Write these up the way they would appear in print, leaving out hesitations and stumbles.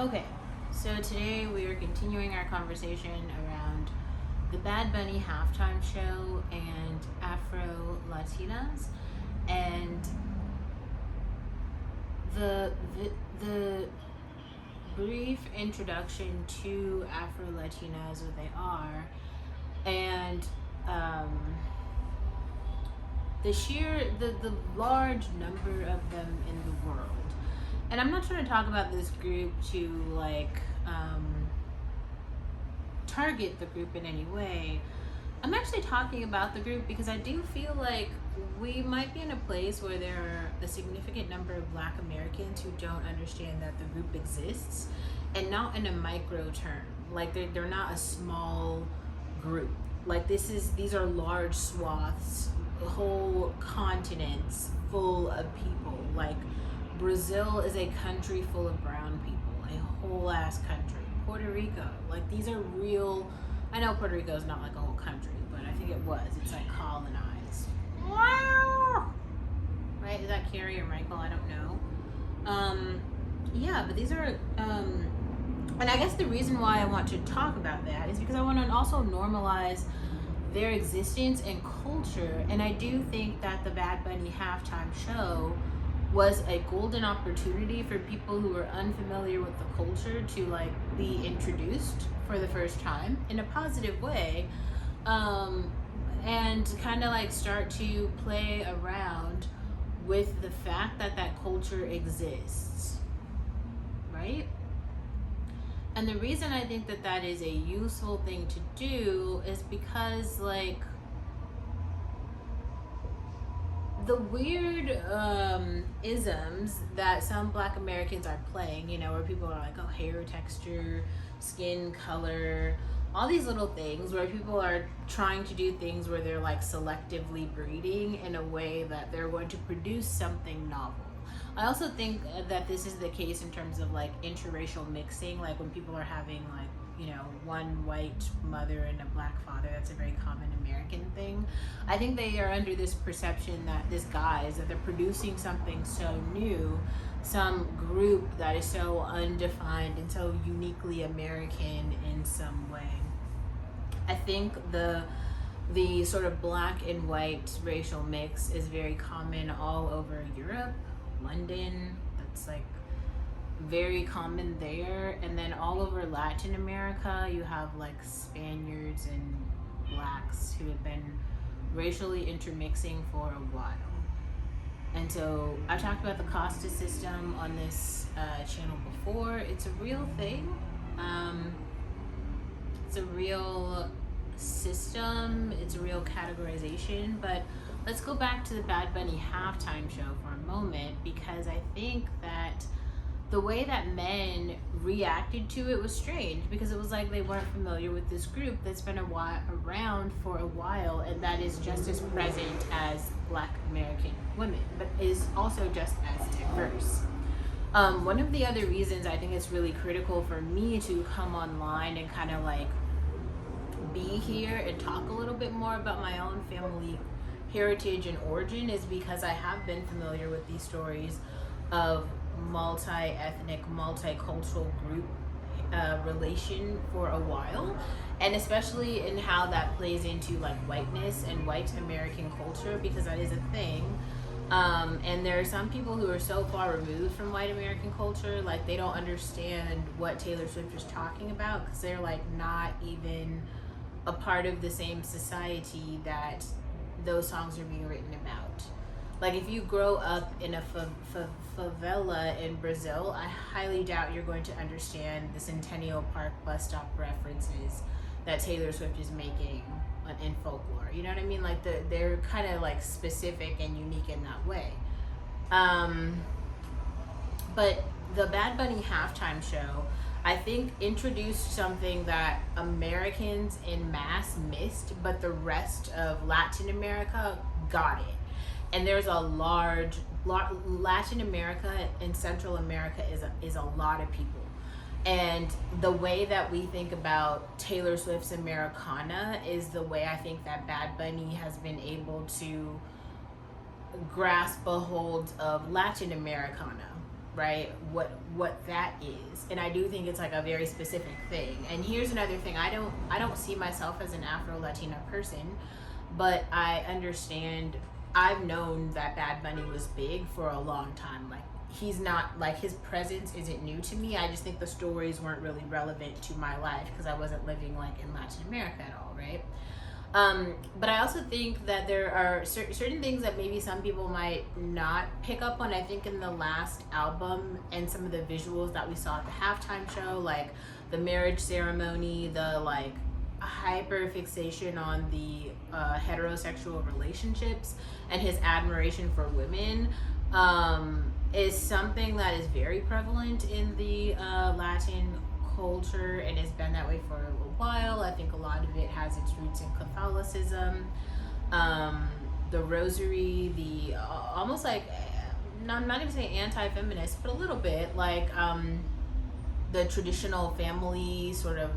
Okay, so today we are continuing our conversation around the Bad Bunny halftime show and Afro-Latinas, and the brief introduction to Afro-Latinas, what they are, and um, the large number of them in the world. And I'm not trying to talk about this group to target the group in any way. I'm actually talking about the group because I do feel like we might be in a place where there are a significant number of Black Americans who don't understand that the group exists, and not in a micro term. Like they're not a small group. Like these are large swaths, whole continents full of people. Like Brazil is a country full of brown people, a whole ass country. Puerto Rico, like these are real. I know Puerto Rico is not like a whole country, but I think it was. It's like colonized. Wow. Right? Is that Carrie or Michael? I don't know. Yeah, but these are. And I guess the reason why I want to talk about that is because I want to also normalize their existence and culture. And I do think that the Bad Bunny halftime show was a golden opportunity for people who were unfamiliar with the culture to like be introduced for the first time in a positive way, and kind of like start to play around with the fact that that culture exists, right? And the reason I think that that is a useful thing to do is because like the weird isms that some Black Americans are playing, you know, where people are like, oh, hair texture, skin color, all these little things where people are trying to do things where they're like selectively breeding in a way that they're going to produce something novel. I also think that this is the case in terms of like interracial mixing, like when people are having like, you know, one white mother and a Black father. That's a very common American thing. I think they are under this perception that this guise that they're producing something so new, some group that is so undefined and so uniquely American in some way. I think the sort of Black and white racial mix is very common all over Europe, London. That's like very common there. And then all over Latin America you have like Spaniards and Blacks who have been racially intermixing for a while. And so I talked about the Costa system on this channel before. It's a real thing. It's a real system. It's a real categorization. But let's go back to the Bad Bunny halftime show for a moment, because I think that the way that men reacted to it was strange, because it was like they weren't familiar with this group that's been around for a while and that is just as present as Black American women, but is also just as diverse. One of the other reasons I think it's really critical for me to come online and kind of like be here and talk a little bit more about my own family heritage and origin is because I have been familiar with these stories of multi-ethnic, multicultural group relation for a while, and especially in how that plays into like whiteness and white American culture, because that is a thing. And there are some people who are so far removed from white American culture, like they don't understand what Taylor Swift is talking about, because they're like not even a part of the same society that those songs are being written about. Like if you grow up in a favela in Brazil, I highly doubt you're going to understand the Centennial Park bus stop references that Taylor Swift is making in folklore. You know what I mean? Like they're kind of like specific and unique in that way. But the Bad Bunny halftime show, I think, introduced something that Americans en masse missed, but the rest of Latin America got it. And there's a large Latin America and Central America is a lot of people. And the way that we think about Taylor Swift's Americana is the way I think that Bad Bunny has been able to grasp a hold of Latin Americana. right? What that is. And I do think it's like a very specific thing. And here's another thing. I don't see myself as an Afro-Latina person, but I understand. I've known that Bad Bunny was big for a long time. Like, he's not, like, his presence isn't new to me. I just think the stories weren't really relevant to my life because I wasn't living like in Latin America at all, right? But I also think that there are certain things that maybe some people might not pick up on. I think in the last album and some of the visuals that we saw at the halftime show, like the marriage ceremony, the like hyper fixation on the heterosexual relationships and his admiration for women, is something that is very prevalent in the Latin culture and has been that way for a while. I think a lot of it has its roots in Catholicism, the rosary, the almost like, I'm not gonna say anti-feminist, but a little bit like the traditional family sort of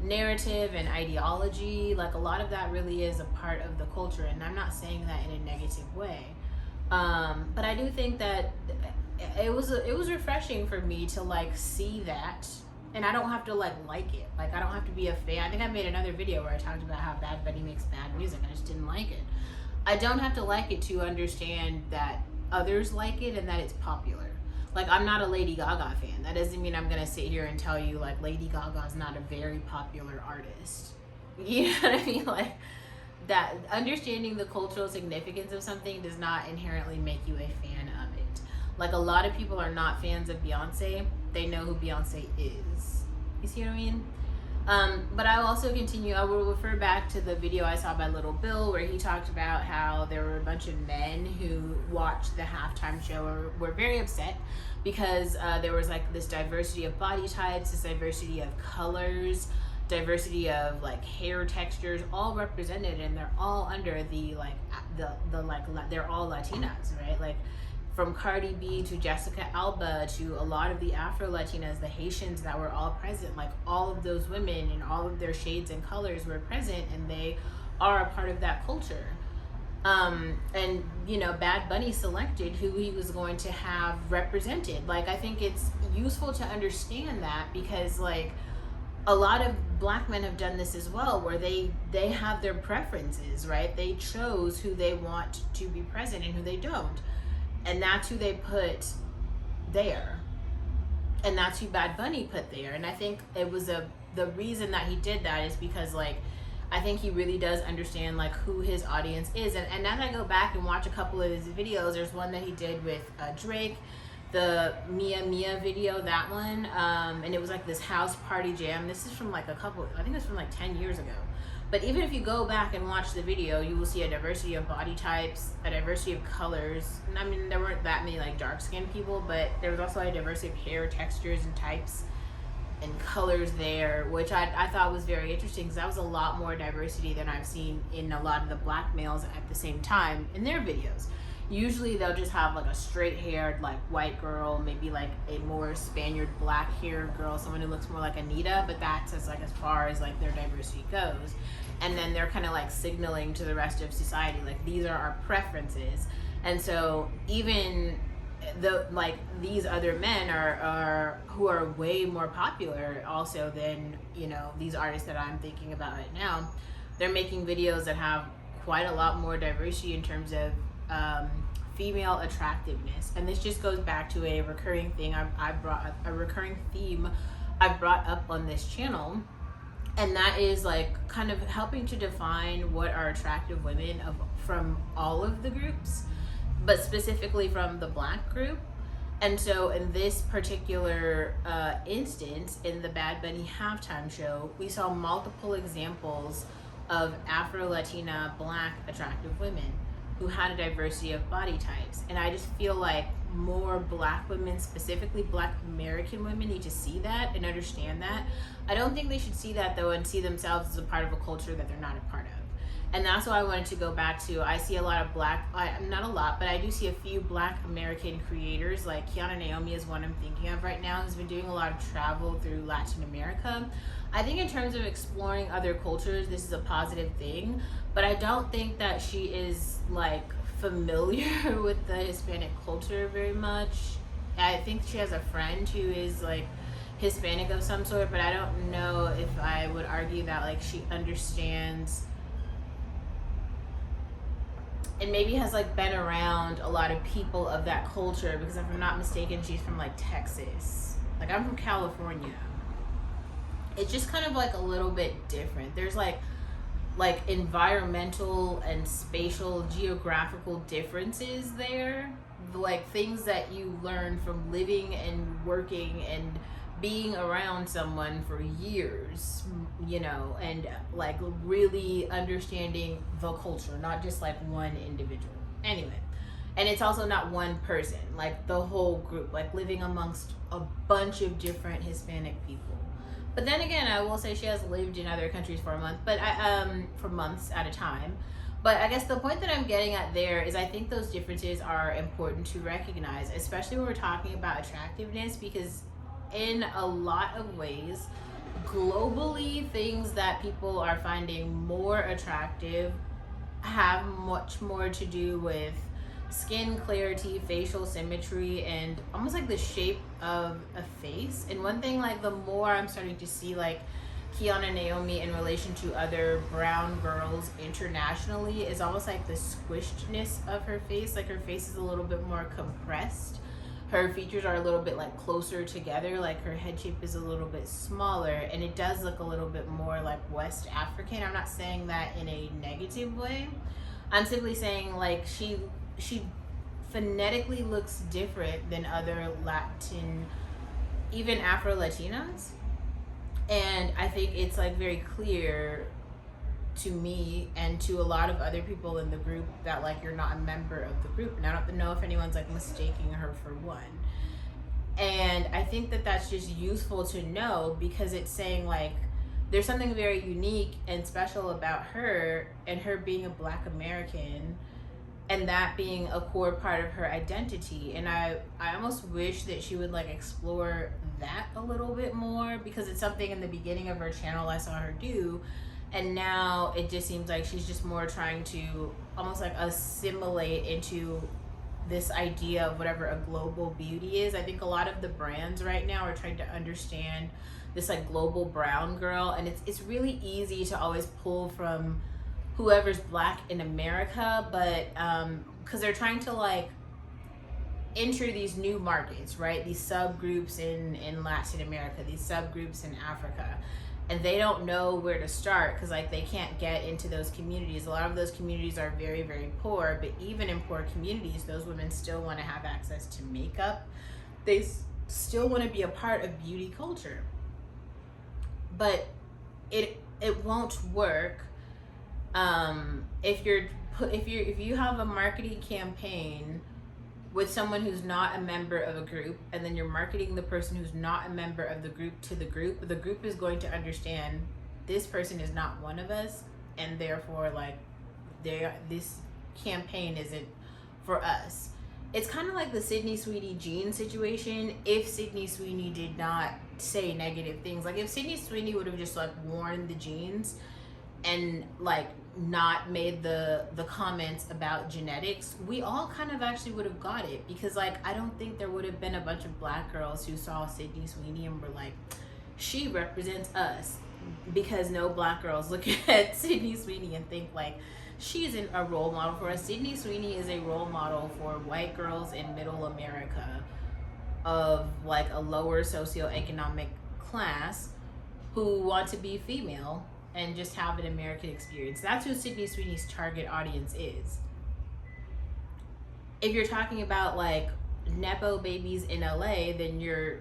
narrative and ideology. Like, a lot of that really is a part of the culture, and I'm not saying that in a negative way. But I do think that it was refreshing for me to like see that. And I don't have to like it. Like, I don't have to be a fan. I think I made another video where I talked about how Bad Bunny makes bad music. I just didn't like it. I don't have to like it to understand that others like it and that it's popular. Like, I'm not a Lady Gaga fan. That doesn't mean I'm gonna sit here and tell you like Lady Gaga is not a very popular artist. You know what I mean? Like, that understanding the cultural significance of something does not inherently make you a fan of it. Like, a lot of people are not fans of Beyonce. They know who Beyonce is. You see what I mean? But I'll also continue. I will refer back to the video I saw by Little Bill where he talked about how there were a bunch of men who watched the halftime show or were very upset because there was like this diversity of body types, this diversity of colors, diversity of like hair textures, all represented, and they're all under the like they're all Latinas, right? Like, from Cardi B to Jessica Alba to a lot of the Afro-Latinas, the Haitians that were all present, like all of those women and all of their shades and colors were present, and they are a part of that culture. And you know, Bad Bunny selected who he was going to have represented. Like, I think it's useful to understand that because like a lot of black men have done this as well, where they have their preferences, right? They chose who they want to be present and who they don't. And that's who they put there. And that's who Bad Bunny put there. And I think it was the reason that he did that is because like, I think he really does understand like who his audience is. And as I go back and watch a couple of his videos, there's one that he did with Drake, the Mia Mia video, that one. And it was like this house party jam. This is from like I think it's from like 10 years ago. But even if you go back and watch the video, you will see a diversity of body types, a diversity of colors. And I mean, there weren't that many like dark-skinned people, but there was also a diversity of hair textures and types and colors there, which I thought was very interesting because that was a lot more diversity than I've seen in a lot of the black males at the same time in their videos. Usually they'll just have like a straight-haired like white girl, maybe like a more Spaniard black-haired girl, someone who looks more like Anita, but that's as far as like their diversity goes. And then they're kind of like signaling to the rest of society like these are our preferences. And so even the like these other men are who are way more popular also than, you know, these artists that I'm thinking about right now, they're making videos that have quite a lot more diversity in terms of female attractiveness. And this just goes back to a recurring thing a recurring theme I've brought up on this channel, and that is like kind of helping to define what are attractive women from all of the groups, but specifically from the black group. And so in this particular instance, in the Bad Bunny halftime show, we saw multiple examples of Afro-Latina black attractive women who had a diversity of body types. And I just feel like more black women, specifically black American women, need to see that and understand that. I don't think they should see that though and see themselves as a part of a culture that they're not a part of. And that's why I wanted to go back to, I see a lot of not a lot, but I do see a few black American creators, like Kiana Naomi is one I'm thinking of right now, who's been doing a lot of travel through Latin America. I think in terms of exploring other cultures, this is a positive thing, but I don't think that she is like familiar with the Hispanic culture very much. I think she has a friend who is like Hispanic of some sort, but I don't know if I would argue that like she understands and maybe has like been around a lot of people of that culture, because if I'm not mistaken, she's from like Texas. Like I'm from California. It's just kind of like a little bit different. There's like environmental and spatial geographical differences there, like things that you learn from living and working and being around someone for years, you know, and like really understanding the culture, not just like one individual. Anyway, and it's also not one person, like the whole group, like living amongst a bunch of different Hispanic people. But then again, I will say she has lived in other countries for a month, but for months at a time. But I guess the point that I'm getting at there is I think those differences are important to recognize, especially when we're talking about attractiveness, because in a lot of ways, globally, things that people are finding more attractive have much more to do with skin clarity, facial symmetry, and almost like the shape of a face. And one thing, like the more I'm starting to see like Kiana Naomi in relation to other brown girls internationally, is almost like the squishedness of her face. Like her face is a little bit more compressed. Her features are a little bit like closer together, like her head shape is a little bit smaller, and it does look a little bit more like West African. I'm not saying that in a negative way. I'm simply saying like she phonetically looks different than other Latin, even Afro-Latinas. And I think it's like very clear to me and to a lot of other people in the group that like you're not a member of the group, and I don't know if anyone's like mistaking her for one. And I think that that's just useful to know, because it's saying like there's something very unique and special about her, and her being a Black American, and that being a core part of her identity. And I almost wish that she would like explore that a little bit more, because it's something in the beginning of her channel I saw her do, and now it just seems like she's just more trying to almost like assimilate into this idea of whatever a global beauty is. I think a lot of the brands right now are trying to understand this like global brown girl, and it's really easy to always pull from whoever's Black in America, but because they're trying to like enter these new markets, right? These subgroups in Latin America, these subgroups in Africa, and they don't know where to start, because like they can't get into those communities. A lot of those communities are very, very poor, but even in poor communities, those women still want to have access to makeup. They still want to be a part of beauty culture, but it won't work if you have a marketing campaign with someone who's not a member of a group, and then you're marketing the person who's not a member of the group to the group is going to understand this person is not one of us, and therefore like this campaign isn't for us. It's kind of like the Sydney Sweeney jean situation. If Sydney Sweeney did not say negative things, like if Sydney Sweeney would have just like worn the jeans and like not made the comments about genetics, we all kind of actually would have got it, because like I don't think there would have been a bunch of Black girls who saw Sydney Sweeney and were like, she represents us, because no Black girls look at Sydney Sweeney and think like she's a role model for us. Sydney Sweeney is a role model for white girls in middle America of like a lower socioeconomic class who want to be female and just have an American experience. That's who Sydney Sweeney's target audience is. If you're talking about like Nepo babies in LA, then you're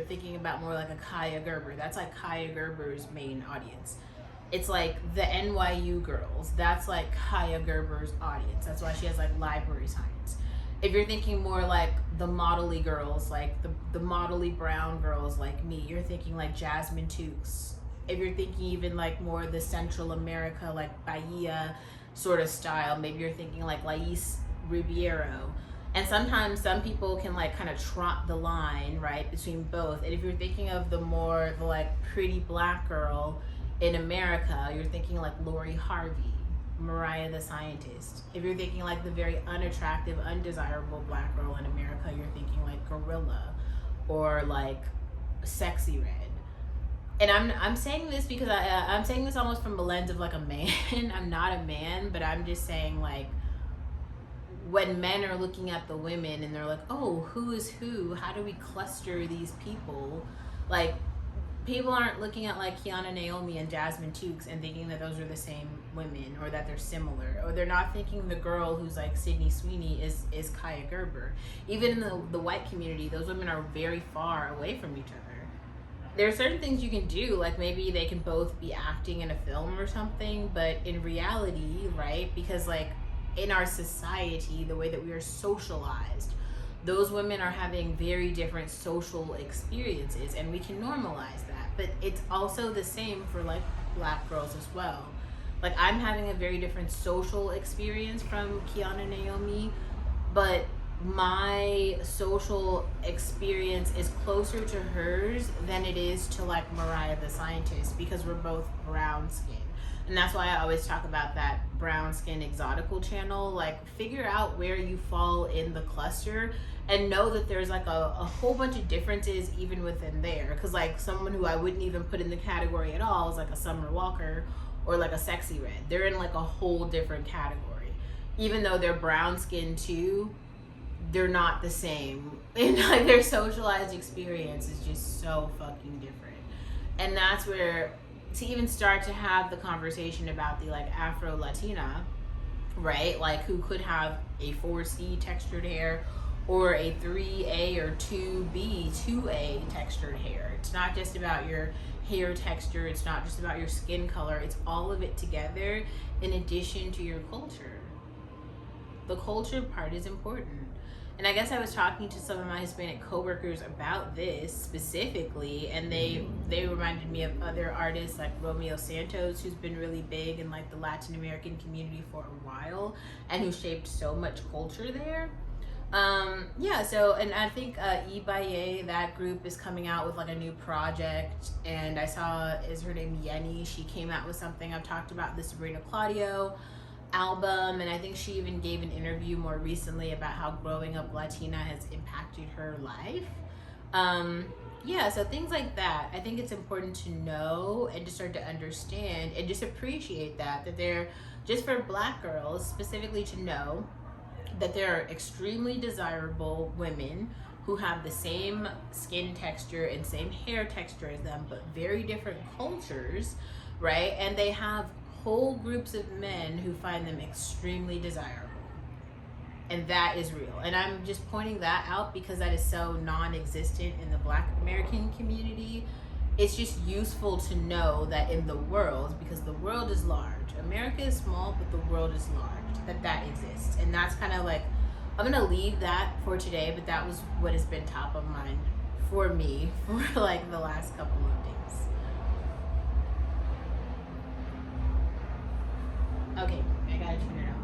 thinking about more like a Kaya Gerber. That's like Kaya Gerber's main audience. It's like the NYU girls. That's like Kaya Gerber's audience. That's why she has like library science. If you're thinking more like the modelly girls, like the modelly brown girls like me, you're thinking like Jasmine Tukes. If you're thinking even like more the Central America, like Bahia sort of style, maybe you're thinking like Lais Ribeiro. And sometimes some people can like kind of trot the line, right, between both. And if you're thinking of the like pretty Black girl in America, you're thinking like Lori Harvey. Mariah the Scientist. If you're thinking like the very unattractive, undesirable black girl in America, you're thinking like Gorilla or like Sexy Red. And I'm saying this because I'm saying this almost from the lens of like a man. I'm not a man, but I'm just saying like when men are looking at the women and they're like, oh, who is who? How do we cluster these people? Like, people aren't looking at like Kiana Naomi and Jasmine Tukes and thinking that those are the same women or that they're similar, or they're not thinking the girl who's like Sydney Sweeney is Kaya Gerber. Even in the white community, those women are very far away from each other. There are certain things you can do, like maybe they can both be acting in a film or something, but in reality, right, because like in our society, the way that we are socialized, those women are having very different social experiences, and we can normalize that. But it's also the same for like black girls as well. Like, I'm having a very different social experience from Kiana Naomi, but my social experience is closer to hers than it is to like Mariah the Scientist, because we're both brown skin. And that's why I always talk about that brown skin exotical channel. Like, figure out where you fall in the cluster and know that there's like a whole bunch of differences even within there. Because like someone who I wouldn't even put in the category at all is like a Summer Walker or like a Sexy Red. They're in like a whole different category. Even though they're brown skin too, they're not the same. And like their socialized experience is just so fucking different. And that's where, to even start to have the conversation about the like Afro-Latina, right? Like, who could have a 4C textured hair or a 3A or 2B, 2A textured hair. It's not just about your hair texture. It's not just about your skin color. It's all of it together in addition to your culture. The culture part is important. And I guess I was talking to some of my Hispanic coworkers about this specifically, and they reminded me of other artists like Romeo Santos, who's been really big in like the Latin American community for a while and who shaped so much culture there. Yeah, so, and I think Ibaye, that group, is coming out with like a new project, and I saw, is her name Yenny? She came out with something. I've talked about the Sabrina Claudio album, and I think she even gave an interview more recently about how growing up Latina has impacted her life. Yeah, so things like that, I think it's important to know and to start to understand and just appreciate that they're, just for black girls specifically, to know that there are extremely desirable women who have the same skin texture and same hair texture as them, but very different cultures, right? And they have whole groups of men who find them extremely desirable. And that is real. And I'm just pointing that out because that is so non-existent in the Black American community. It's just useful to know that in the world, because the world is large. America is small, but the world is large, that exists. And that's kind of like, I'm gonna leave that for today, but that was what has been top of mind for me for like the last couple of days. Okay, I gotta turn it off.